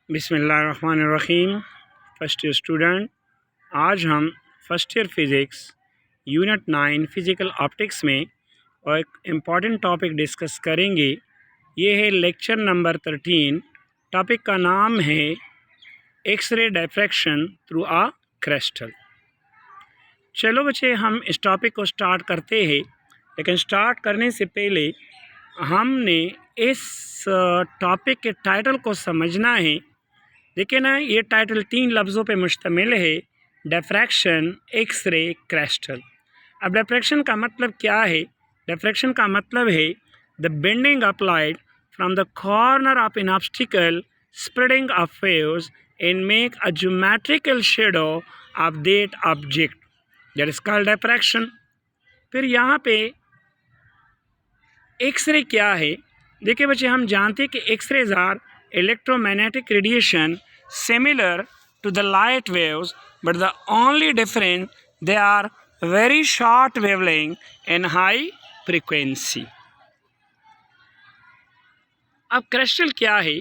बिस्मिल्लाहिर्रहमानिर्रहीम। First year student, आज हम first year physics unit 9 physical optics में और एक इम्पॉर्टेंट टॉपिक डिस्कस करेंगे। ये है लेक्चर नंबर 13। टॉपिक का नाम है X-ray diffraction through a crystal. चलो बच्चे, हम इस टॉपिक को स्टार्ट करते हैं, लेकिन स्टार्ट करने से पहले हमने इस टॉपिक के टाइटल को समझना है। देखिए ना, ये टाइटल 3 लफ्ज़ों पे मुश्तमिल है, डिफ्रैक्शन, एक्स-रे, क्रिस्टल। अब डिफ्रैक्शन का मतलब क्या है? डिफ्रैक्शन का मतलब है the bending of light from the corner of an obstacle spreading of waves and make a geometrical shadow of that object, that is called diffraction. फिर यहाँ पे एक्स-रे क्या है? देखिए बच्चे, हम जानते हैं कि X-rays are electromagnetic radiation similar to the light waves, but the only difference they are very short wavelength and high frequency. अब क्रिस्टल क्या है?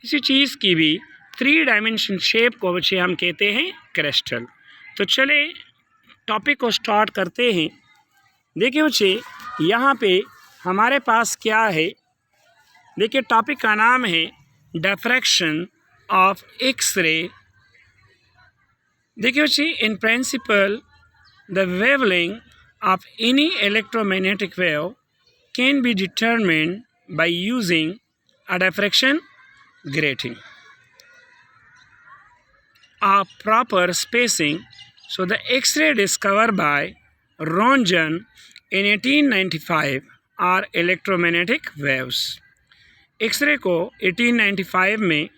इसी चीज़ की भी 3 डायमेंशन शेप को बच्चे हम कहते हैं क्रिस्टल। तो चले टॉपिक को स्टार्ट करते हैं। देखिए बच्चे, यहाँ पे हमारे पास क्या है? देखिए, टॉपिक का नाम है डिफ्रैक्शन ऑफ एक्स-रे। देखिए बच्चे, in principle the wavelength of any electromagnetic wave can be determined by using a diffraction grating a proper spacing. So the X-ray discovered by Röntgen in 1895 are electromagnetic waves. X ray को 1895 में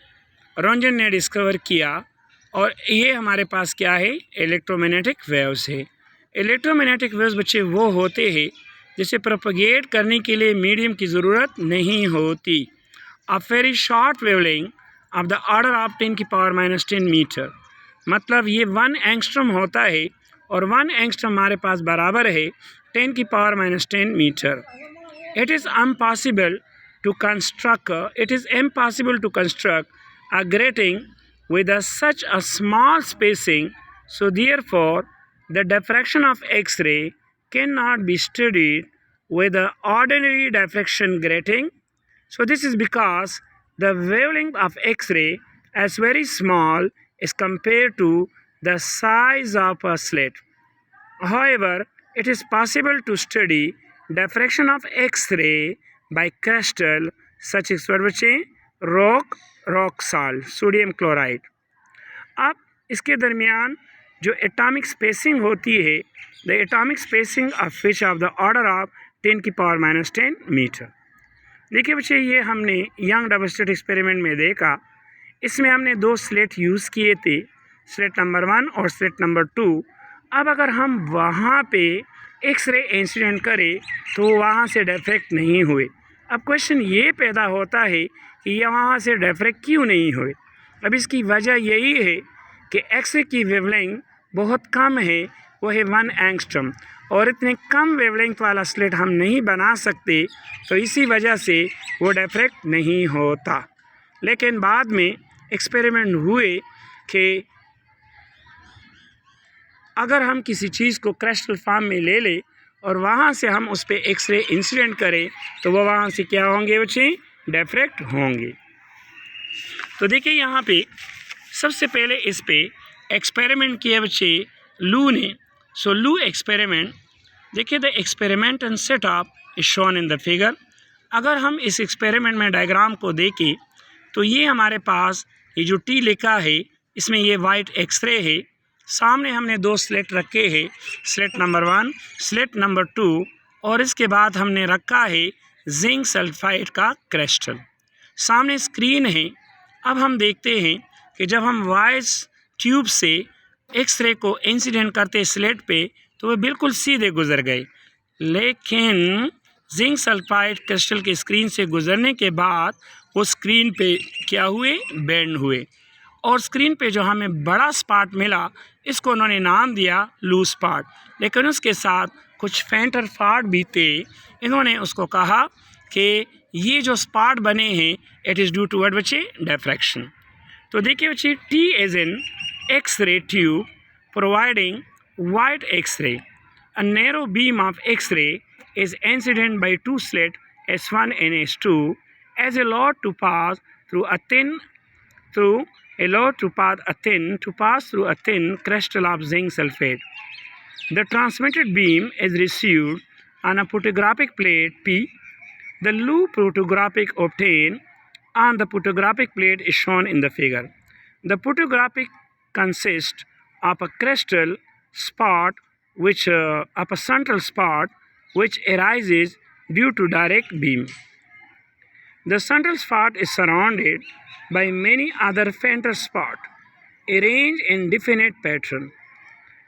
Röntgen ने discover किया, और ये हमारे पास क्या है? इलेक्ट्रोमैग्नेटिक वेव्स है। इलेक्ट्रोमैग्नेटिक वेव्स बच्चे वो होते हैं जिसे प्रोपगेट करने के लिए मीडियम की ज़रूरत नहीं होती। A very short wavelength of the order of 10⁻⁻10 metre, मतलब ये 1 एंगस्ट्रॉम होता है, और 1 एंगस्ट्रॉम हमारे पास बराबर है 10⁻⁻10 metre. It is impossible to construct a grating with such a small spacing, so therefore the diffraction of X-ray cannot be studied with the ordinary diffraction grating. So this is because the wavelength of X-ray is very small as compared to the size of a slit. However, it is possible to study diffraction of X-ray by crystal such as rock salt, sodium chloride. अब इसके दरमियान जो atomic spacing होती है, the atomic spacing of which of the order of 10⁻⁻10 metre. देखिए बच्चे, ये हमने यंग डबल स्लिट एक्सपेरिमेंट में देखा। इसमें हमने 2 स्लिट यूज़ किए थे, स्लिट नंबर 1 और स्लिट नंबर 2। अब अगर हम वहाँ पे एक्स-रे इंसिडेंट करें तो वहाँ से डिफ्रैक्ट नहीं हुए। अब क्वेश्चन ये पैदा होता है कि ये वहाँ से डिफ्रैक्ट क्यों नहीं हुए? अब इसकी वजह यही है कि एक्स-रे की वेवलेंथ बहुत कम है, वो है 1 एंगस्ट्रॉम, और इतने कम वेवलेंथ वाला स्लिट हम नहीं बना सकते, तो इसी वजह से वो डिफ्रैक्ट नहीं होता। लेकिन बाद में एक्सपेरिमेंट हुए कि अगर हम किसी चीज़ को क्रिस्टल फॉर्म में ले लें और वहाँ से हम उस पर एक्स-रे इंसिडेंट करें, तो वो वहाँ से क्या होंगे बच्चे? डिफ्रैक्ट होंगे। तो देखिए, यहाँ पे सबसे पहले इस पे एक्सपेरिमेंट किया बच्चे लू ने। सो लू एक्सपेरिमेंट, देखिए the experiment and setup is shown in the figure. अगर हम इस एक्सपेरिमेंट में डायग्राम को देखें तो ये हमारे पास ये जो टी लिखा है, इसमें ये वाइट एक्स-रे है। सामने हमने 2 स्लिट रखे हैं, स्लिट नंबर 1, स्लिट नंबर 2, और इसके बाद हमने रखा है जिंक सल्फाइड का क्रिस्टल। सामने स्क्रीन है। अब हम देखते हैं कि जब हम वॉइस ट्यूब से एक्स-रे को इंसिडेंट करते स्लिट पे, तो वो बिल्कुल सीधे गुजर गए, लेकिन जिंक सल्फाइड क्रिस्टल के स्क्रीन से गुजरने के बाद वो स्क्रीन पे क्या हुए? बेंड हुए, और स्क्रीन पे जो हमें बड़ा स्पॉट मिला, इसको उन्होंने नाम दिया लू स्पॉट। लेकिन उसके साथ कुछ फेंटर स्पॉट भी थे। इन्होंने उसको कहा कि ये जो स्पॉट बने हैं, it is due to what बच्चे? डिफ्रैक्शन। तो देखिए बच्चे T is in X-ray tube providing white X-ray. A narrow beam of X-ray is incident by two slits S1 and S2 as allowed to pass through a thin crystal of zinc sulfate. The transmitted beam is received on a photographic plate P. The loop photographic obtained on the photographic plate is shown in the figure. The photographic consists of a crystal spot of a central spot which arises due to direct beam. The central spot is surrounded by many other fainter spots arranged in definite pattern.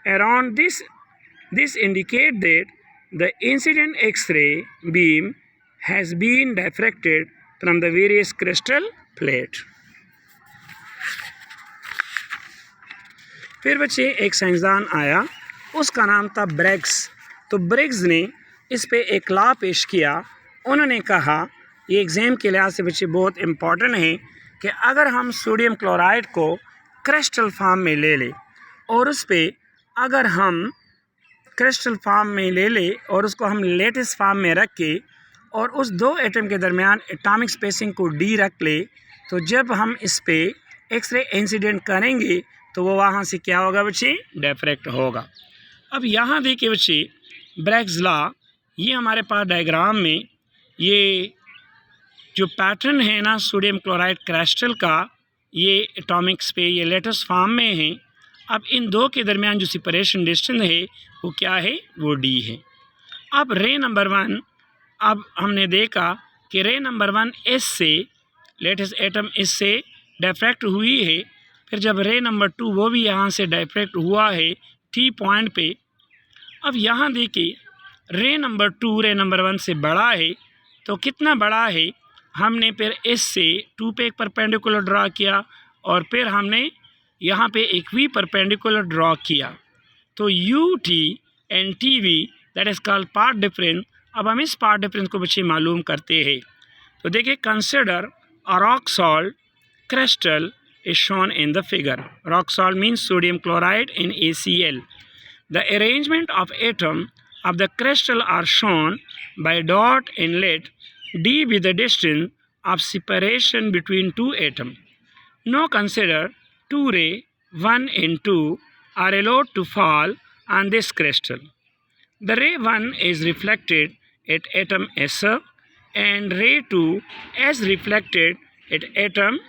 Around this indicates that the incident X-ray beam has been diffracted from the various crystal plate. फिर बच्चे एक साइंसदान आया, उसका नाम था Briggs. तो Briggs ने इस पे एक लॉ पेश किया। उन्होंने कहा, ये एग्ज़ाम के लिहाज से बच्चे बहुत इम्पॉर्टेंट है कि अगर हम सोडियम क्लोराइड को क्रिस्टल फॉर्म में ले लें और उस पर अगर हम क्रिस्टल फॉर्म में ले लें और उसको हम लेटिस फॉर्म में रख के और उस दो एटम के दरमियान एटॉमिक स्पेसिंग को डी रख ले, तो जब हम इस पे एक्सरे इंसिडेंट करेंगे तो वो वहाँ से क्या होगा बच्चे, डिफ्रैक्ट होगा। अब यहाँ देखिए बच्चे ब्रिग्स लॉ, ये हमारे पास डायग्राम में ये जो पैटर्न है ना सोडियम क्लोराइड क्रिस्टल का, ये एटॉमिक्स पे ये लेटेस्ट फॉर्म में है। अब इन दो के दरमियान जो सेपरेशन डिस्टेंस है वो क्या है, वो डी है। अब रे नंबर 1, अब हमने देखा कि रे नंबर 1 एस से लेटेस्ट एटम इससे डिफ्रैक्ट हुई है। फिर जब रे नंबर 2 वो भी यहाँ से डिफ्रैक्ट हुआ है टी पॉइंट पे। अब यहाँ देखिए रे नंबर 2 रे नंबर 1 से बड़ा है, तो कितना बड़ा है, हमने फिर इस से 2 पे एक परपेंडिकुलर ड्रा किया और फिर हमने यहाँ पे एक वी परपेंडिकुलर ड्रा किया। तो U T and T V that is called path difference. अब हम इस पाथ डिफरेंस को बच्चे मालूम करते हैं। तो देखिए consider a rock salt crystal is shown in the figure. Rock salt means sodium chloride in ACl. The arrangement of atoms of the crystal are shown by dot inlet d with the distance of separation between two atoms. Now consider two rays 1 and 2 are allowed to fall on this crystal. The ray 1 is reflected at atom S and ray 2 is reflected at atom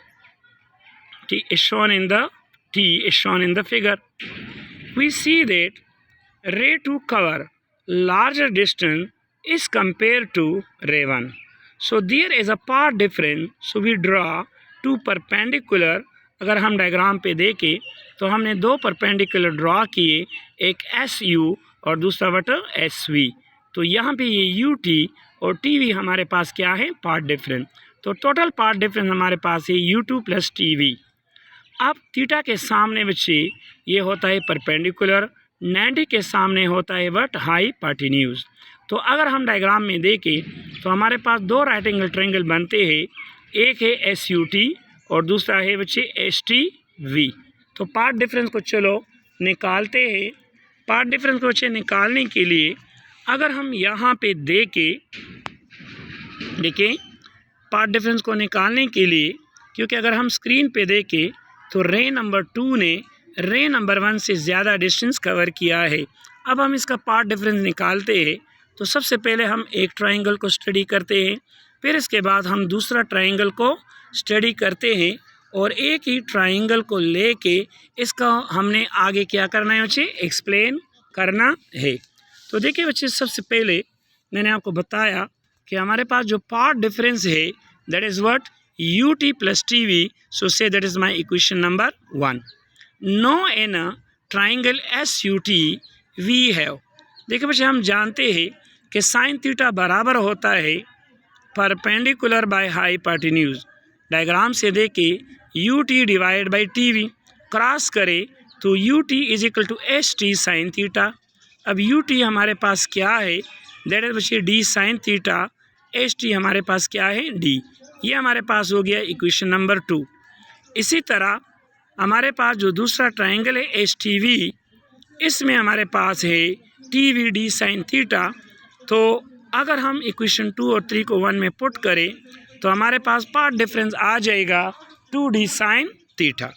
T is shown in the figure. We see that ray 2 cover larger distance is compared to ray 1. So there is a path difference. So we draw two perpendicular. अगर हम diagram पे देखें तो हमने दो perpendicular draw किए, एक S U और दूसरा बटा एस वी। तो यहाँ पे ये यू टी और टी वी हमारे पास क्या है, पाथ डिफरेंस। तो टोटल पाथ डिफरेंस हमारे पास है you two plus T V. अब थीटा के सामने बच्चे ये होता है परपेंडिकुलर, 90 के सामने होता है वट हाइपोटेन्यूज। तो अगर हम डायग्राम में देखें तो हमारे पास दो राइट एंगल ट्रायंगल बनते हैं, एक है एस यू टी और दूसरा है बच्चे एस टी वी। तो पाथ डिफरेंस को चलो निकालते हैं। पाथ डिफरेंस को बच्चे निकालने के लिए अगर हम यहाँ पे देखें पाथ डिफरेंस को निकालने के लिए, क्योंकि अगर हम स्क्रीन पे देखें तो रे नंबर 2 ने रे नंबर 1 से ज़्यादा डिस्टेंस कवर किया है। अब हम इसका पाथ डिफरेंस निकालते हैं। तो सबसे पहले हम एक ट्रायंगल को स्टडी करते हैं, फिर इसके बाद हम दूसरा ट्रायंगल को स्टडी करते हैं और एक ही ट्रायंगल को लेके इसका हमने आगे क्या करना है बच्चे, एक्सप्लेन करना है। तो देखिए बच्चे सबसे पहले मैंने आपको बताया कि हमारे पास जो पाथ डिफरेंस है that is what, ut plus tv. So say that is my equation number 1. Now in a triangle SUT we have, देखिए बच्चे हम जानते हैं कि साइन थीटा बराबर होता है परपेंडिकुलर बाय हाइपोटेन्यूज। डायग्राम से देखे ut divide by tv cross करे तो ut is equal to S T sine theta. अब ut हमारे पास क्या है, दैट इज बच्चे D sine theta, S T हमारे पास क्या है, डी। ये हमारे पास हो गया इक्वेशन नंबर 2। इसी तरह हमारे पास जो दूसरा ट्रायंगल है एच टी वी, इसमें हमारे पास है T V D sine theta. तो अगर हम इक्वेशन 2 और 3 को 1 में पुट करें तो हमारे पास पार्ट डिफरेंस आ जाएगा 2d साइन थीटा।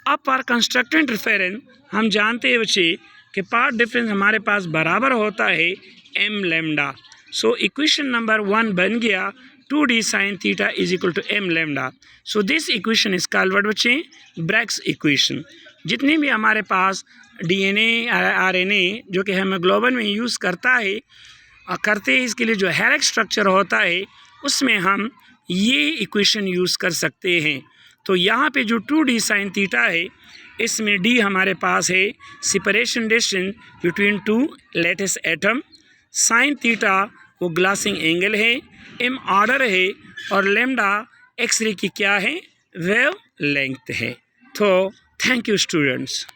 अब पर कंस्ट्रक्टिव इंटरफेरेंस हम जानते हैं बच्चे कि पार्ट डिफरेंस हमारे पास बराबर होता है m lambda. So equation number 1 बन गया 2d sine theta is equal to m lambda. So this equation is called what बच्चे, ब्रैग्स इक्वेशन। जितनी भी हमारे पास DNA RNA जो कि हेमोग्लोबिन में यूज़ करता है करते हैं, इसके लिए जो हेलिक्स स्ट्रक्चर होता है उसमें हम ये इक्वेशन यूज़ कर सकते हैं। तो यहाँ पे जो 2d साइन थीटा है इसमें d हमारे पास है separation distance between two latest atom, sine theta वो ग्लासिंग एंगल है, m ऑर्डर है और लैम्डा एक्सरे की क्या है, वेव लेंथ है। तो थैंक यू स्टूडेंट्स।